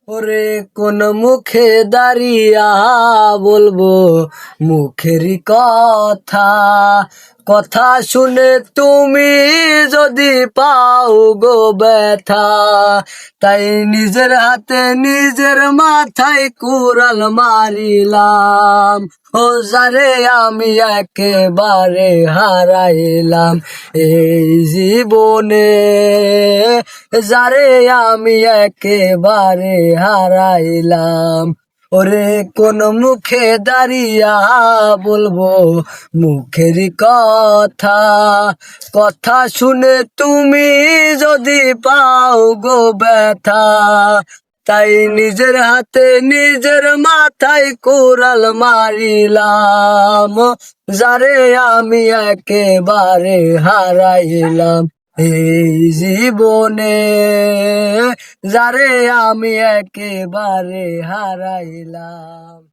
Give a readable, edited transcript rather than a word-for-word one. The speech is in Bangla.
ওরে কোন মুখে দাঁড়িয়া বলবো মুখেরই কথা, কথা শুনে তুমি যদি পাও গো ব্যথা, তাই নিজের হাতে নিজের মাথায় কুড়াল মারিলাম। ও যারে আমি একেবারে হারাইলাম এই জীবনে, যারে আমি একেবারে হারাইলাম। ওরে কোন মুখে দাঁড়িয়া বলবো মুখেরই কথা, কথা শুনে তুমি যদি পাও গো ব্যথা, তাই নিজের হাতে নিজের মাথায় কুড়াল মারিলাম। যারে আমি একেবারে হারাইলাম এই জীবনে, যারে আমি একেবারে হারাইলাম।